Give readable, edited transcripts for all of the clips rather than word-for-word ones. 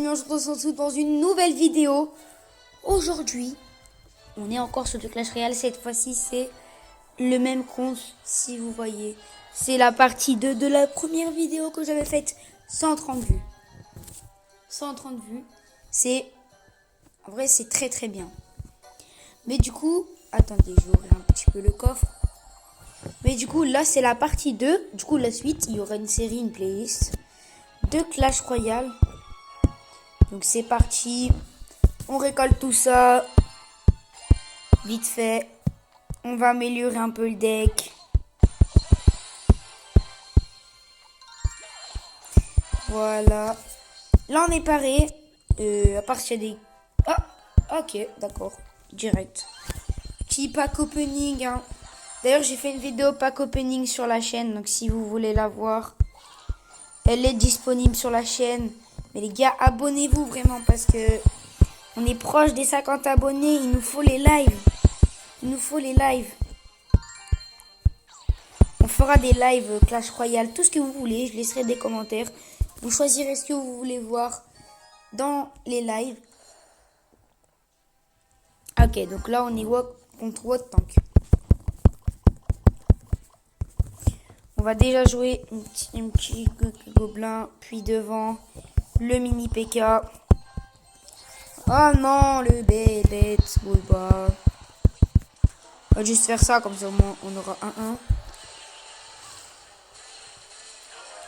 On se retrouve dans une nouvelle vidéo. Aujourd'hui, on est encore sur le Clash Royale. Cette fois-ci, c'est le même compte, si vous voyez. C'est la partie 2 de la première vidéo que j'avais faite. 130 vues. 130 vues. En vrai, c'est très très bien. Mais du coup, attendez, je vais ouvrir un petit peu le coffre. Mais du coup, là, c'est la partie 2. Du coup, la suite, il y aura une série, une playlist de Clash Royale. Donc c'est parti, on récolte tout ça, vite fait, on va améliorer un peu le deck. Voilà, là on est paré, à part s'il y a des... Ah, ok, d'accord, direct. Petit pack opening, hein. D'ailleurs j'ai fait une vidéo pack opening sur la chaîne, donc si vous voulez la voir, elle est disponible sur la chaîne. Mais les gars, abonnez-vous vraiment parce que on est proche des 50 abonnés, il nous faut les lives. Il nous faut les lives. On fera des lives Clash Royale, tout ce que vous voulez. Je laisserai des commentaires. Vous choisirez ce que vous voulez voir dans les lives. Ok, donc là on est contre What Tank. On va déjà jouer un petit gobelin, puis devant le mini PK. Oh non, le bête, bas. On va juste faire ça, comme ça au moins on aura 1-1.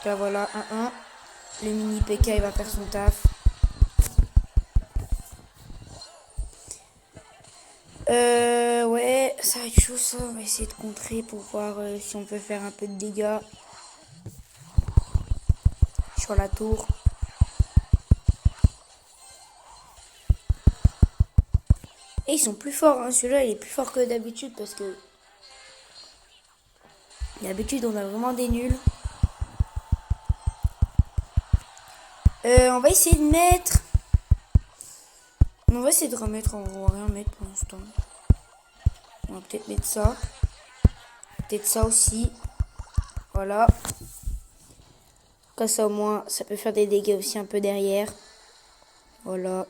Là voilà, 1-1. Le mini PK il va faire son taf. Ouais, ça va être chaud ça. On va essayer de contrer pour voir si on peut faire un peu de dégâts sur la tour. Et ils sont plus forts, hein. Celui-là il est plus fort que d'habitude parce que d'habitude on a vraiment des nuls. On va essayer de mettre... On va essayer de remettre, on va rien mettre pour l'instant. On va peut-être mettre ça. Peut-être ça aussi. Voilà. Comme ça au moins, ça peut faire des dégâts aussi un peu derrière. Voilà.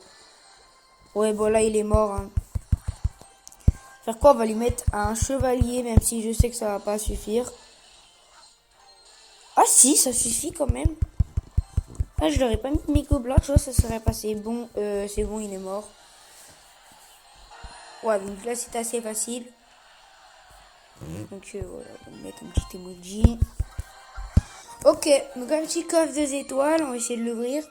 Ouais, bon là il est mort. Hein. Faire quoi? On va lui mettre un chevalier, même si je sais que ça va pas suffire. Ah si, ça suffit quand même. Ah, je l'aurais pas mis mes gobelins, je vois ça serait passé. Bon, c'est bon, il est mort. Ouais, donc là c'est assez facile. Donc voilà, on va mettre un petit emoji. Ok, donc un petit coffre 2 étoiles, on va essayer de l'ouvrir.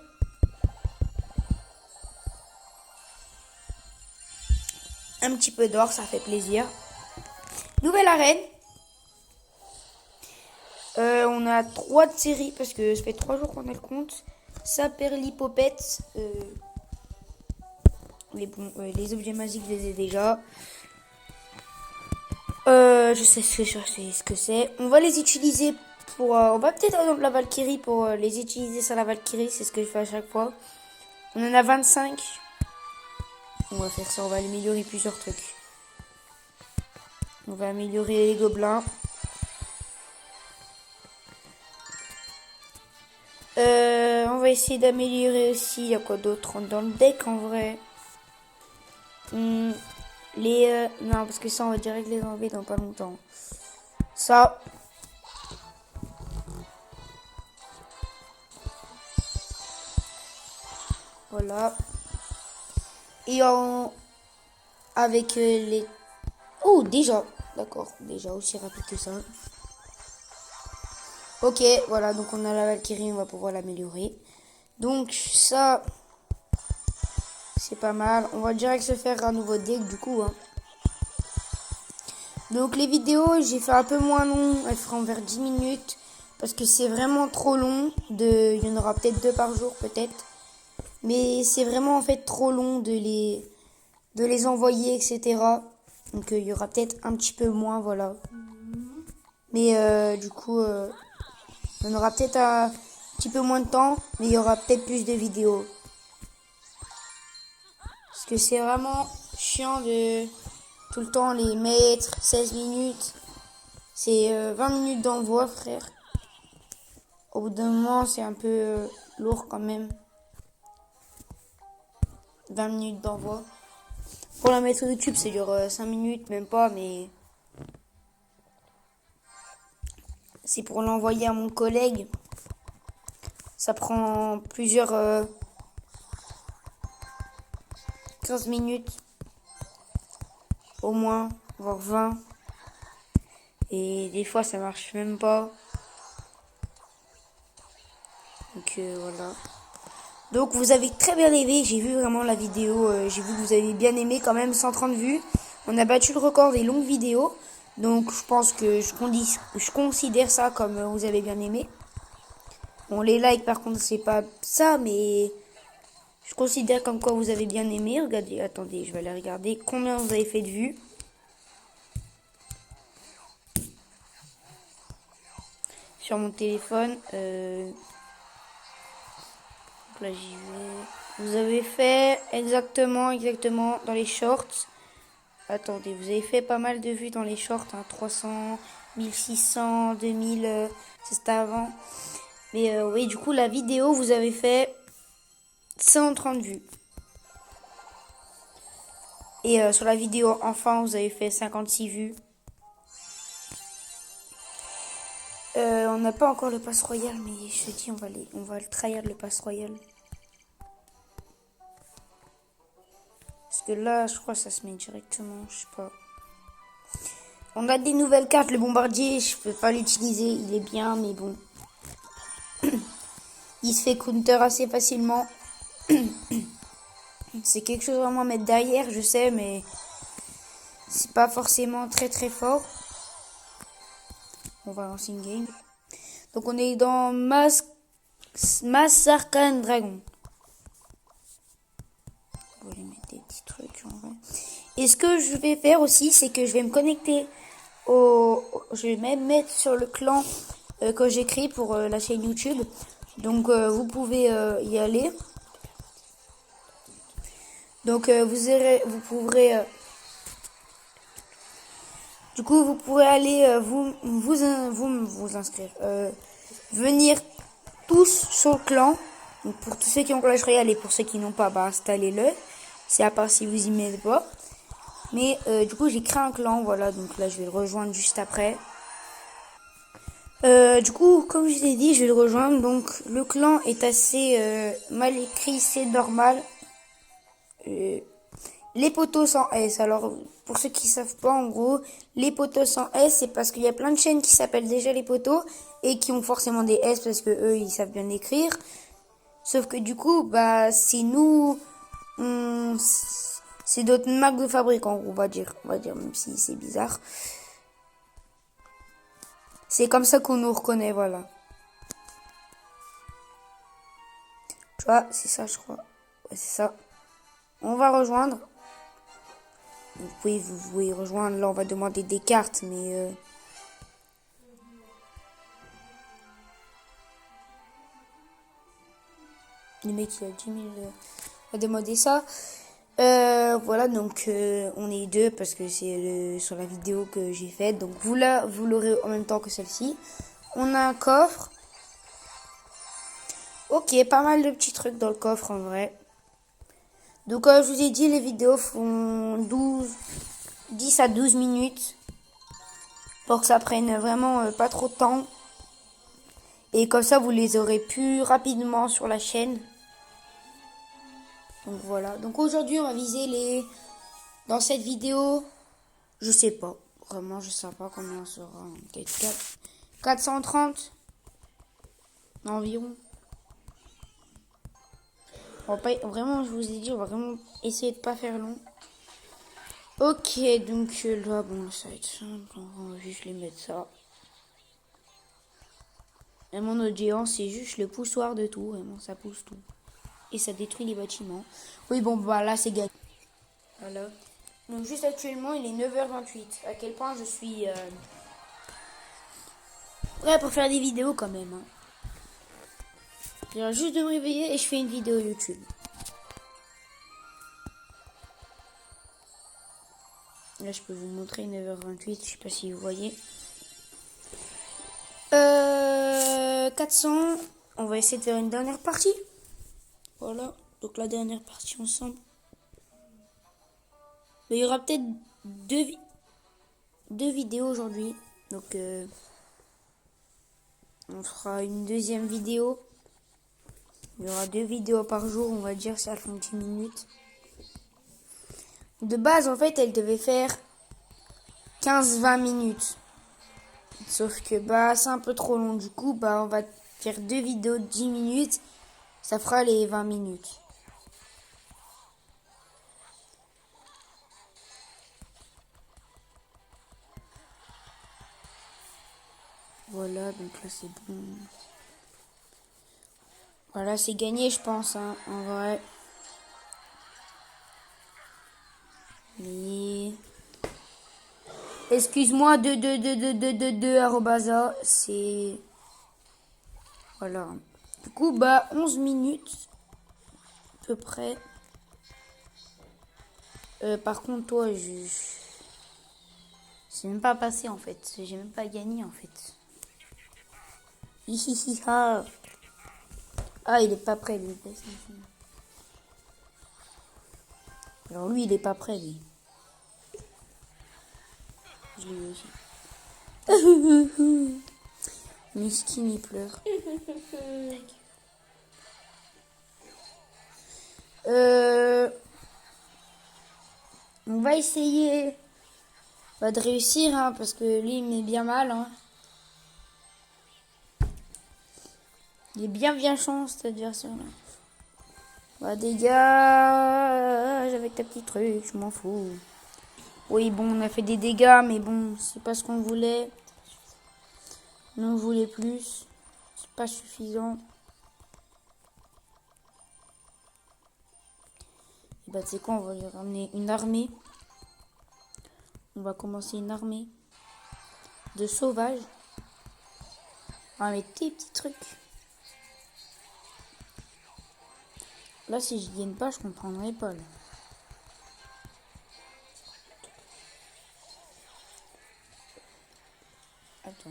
Un petit peu d'or, ça fait plaisir. Nouvelle arène. On a 3 de série parce que ça fait 3 jours qu'on a le compte. Ça perd l'hypopète. Les objets magiques, je les ai déjà. Je sais ce que c'est. On va les utiliser pour... on va peut-être avoir la Valkyrie pour les utiliser sur la Valkyrie. C'est ce que je fais à chaque fois. On en a 25. On va faire ça. On va améliorer plusieurs trucs. On va améliorer les gobelins. On va essayer d'améliorer aussi. Il y a quoi d'autre dans le deck en vrai? Non, parce que ça, on va direct les enlever dans pas longtemps. Ça. Voilà. Et avec les... Oh, déjà. D'accord. Déjà aussi rapide que ça. Ok, voilà. Donc, on a la Valkyrie. On va pouvoir l'améliorer. Donc, ça... C'est pas mal. On va direct se faire un nouveau deck, du coup. Hein. Donc, les vidéos, j'ai fait un peu moins long. Elles feront vers 10 minutes. Parce que c'est vraiment trop long. Il y en aura peut-être 2 par jour, peut-être. Mais c'est vraiment en fait trop long de les envoyer, etc. Donc il y aura peut-être un petit peu moins, voilà. Mais du coup, on aura peut-être un petit peu moins de temps, mais il y aura peut-être plus de vidéos. Parce que c'est vraiment chiant de tout le temps les mettre, 16 minutes. C'est 20 minutes d'envoi, frère. Au bout d'un moment, c'est un peu lourd quand même. 20 minutes d'envoi. Pour la mettre sur YouTube, ça dure 5 minutes, même pas, mais c'est pour l'envoyer à mon collègue. Ça prend plusieurs 15 minutes, au moins, voire 20. Et des fois, ça marche même pas. Donc voilà. Donc vous avez très bien aimé, j'ai vu vraiment la vidéo, j'ai vu que vous avez bien aimé quand même, 130 vues. On a battu le record des longues vidéos. Donc je pense que je considère ça comme vous avez bien aimé. Bon, les likes par contre c'est pas ça, mais je considère comme quoi vous avez bien aimé. Regardez, attendez, je vais aller regarder combien vous avez fait de vues. Sur mon téléphone. Là j'y vais. Vous avez fait exactement dans les shorts. Attendez, vous avez fait pas mal de vues dans les shorts, hein, 300, 1600, 2000, c'était avant. Mais oui, du coup, la vidéo, vous avez fait 130 vues. Et sur la vidéo enfant, vous avez fait 56 vues. On n'a pas encore le pass royal, mais je te dis, on va le tryhard le pass royal. Parce que là, je crois que ça se met directement, je sais pas. On a des nouvelles cartes, le bombardier, je peux pas l'utiliser, il est bien, mais bon. Il se fait counter assez facilement. C'est quelque chose vraiment à mettre derrière, je sais, mais c'est pas forcément très très fort. On va lancer une game. Donc on est dans Mass Arcane Dragon. On va lui mettre des petits trucs en vrai. Et ce que je vais faire aussi, c'est que je vais me connecter je vais même mettre sur le clan que j'ai créé pour la chaîne YouTube. Donc vous pouvez y aller. Donc vous pourrez du coup vous pourrez aller vous inscrire. Venir tous sur le clan. Donc pour tous ceux qui ont Clash Royale et pour ceux qui n'ont pas, bah installez-le. C'est à part si vous y mettez pas. Mais du coup j'ai créé un clan, voilà, donc là je vais le rejoindre juste après. Du coup, comme je l'ai dit, je vais le rejoindre. Donc le clan est assez mal écrit, c'est normal. Les poteaux sans S. Alors pour ceux qui savent pas, en gros, les poteaux sans S, c'est parce qu'il y a plein de chaînes qui s'appellent déjà les poteaux et qui ont forcément des S parce que eux ils savent bien écrire. Sauf que du coup, bah c'est nous, c'est d'autres marques de fabricants, on va dire, même si c'est bizarre. C'est comme ça qu'on nous reconnaît, voilà. Tu vois, c'est ça, je crois. Ouais, c'est ça. On va rejoindre. Vous pouvez rejoindre. Là, on va demander des cartes, mais le mec, il a 10 000. On va demander ça. Voilà, donc on est deux parce que c'est sur la vidéo que j'ai faite. Donc vous l'aurez en même temps que celle-ci. On a un coffre. Ok, pas mal de petits trucs dans le coffre en vrai. Donc je vous ai dit, les vidéos font 10 à 12 minutes. Pour que ça prenne vraiment pas trop de temps. Et comme ça, vous les aurez plus rapidement sur la chaîne. Donc voilà. Donc aujourd'hui, on va viser les... Dans cette vidéo, je sais pas. Vraiment, je sais pas combien on sera. Peut-être 430 environ. On va pas... Vraiment, je vous ai dit, on va vraiment essayer de pas faire long. Ok, donc là, bon, ça va être simple. On va juste les mettre ça. Et mon autre géant, c'est juste le poussoir de tout. Vraiment, ça pousse tout. Et ça détruit les bâtiments. Oui, bon, bah là, c'est gagné. Voilà. Donc, juste actuellement, il est 9h28. À quel point je suis prêt pour faire des vidéos quand même. Hein. Je viens juste de me réveiller et je fais une vidéo YouTube. Là, je peux vous montrer 9h28. Je sais pas si vous voyez. 400. On va essayer de faire une dernière partie. Voilà. Donc, la dernière partie ensemble. Mais il y aura peut-être deux vidéos aujourd'hui. Donc, on fera une deuxième vidéo. Il y aura 2 vidéos par jour, on va dire, si elles font 10 minutes. De base, en fait, elle devait faire 15-20 minutes. Sauf que c'est un peu trop long. Du coup, on va faire 2 vidéos de 10 minutes. Ça fera les 20 minutes. Voilà, donc là c'est bon. Voilà, c'est gagné, je pense, hein, en vrai. Mais... Excuse-moi, arrobasa, c'est... Voilà. Du coup, 11 minutes, à peu près. Par contre, toi, c'est même pas passé, en fait. J'ai même pas gagné, en fait. Hihihiha. Ah, il est pas prêt, lui. Alors, lui, il est pas prêt, lui. Je l'ai eu aussi. Miskin, il pleure. On va essayer de réussir, hein, parce que lui, il met bien mal. Hein. Il est bien chance, cet adversaire-là. Dégage avec ta petite truc, je m'en fous. Oui, bon, on a fait des dégâts, mais bon, c'est pas ce qu'on voulait. Nous, on voulait plus. C'est pas suffisant. Et tu sais quoi, on va lui ramener une armée. On va commencer une armée de sauvages. On va mettre des petits trucs. Là, si je gagne pas, je comprendrai pas. Là. Attends.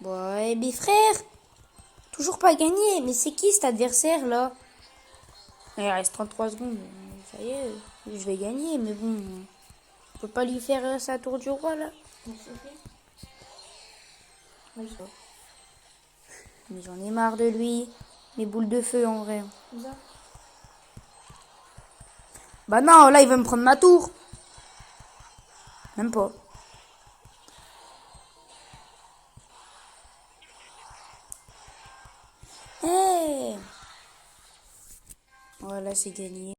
Bon, et mes frères, toujours pas gagné. Mais c'est qui cet adversaire là? Il reste 33 secondes. Ça y est, je vais gagner. Mais bon, on peut pas lui faire sa tour du roi là. Mais j'en ai marre de lui. Mes boules de feu en vrai. Bah non, là il va me prendre ma tour. Même pas. Hey, voilà, c'est gagné.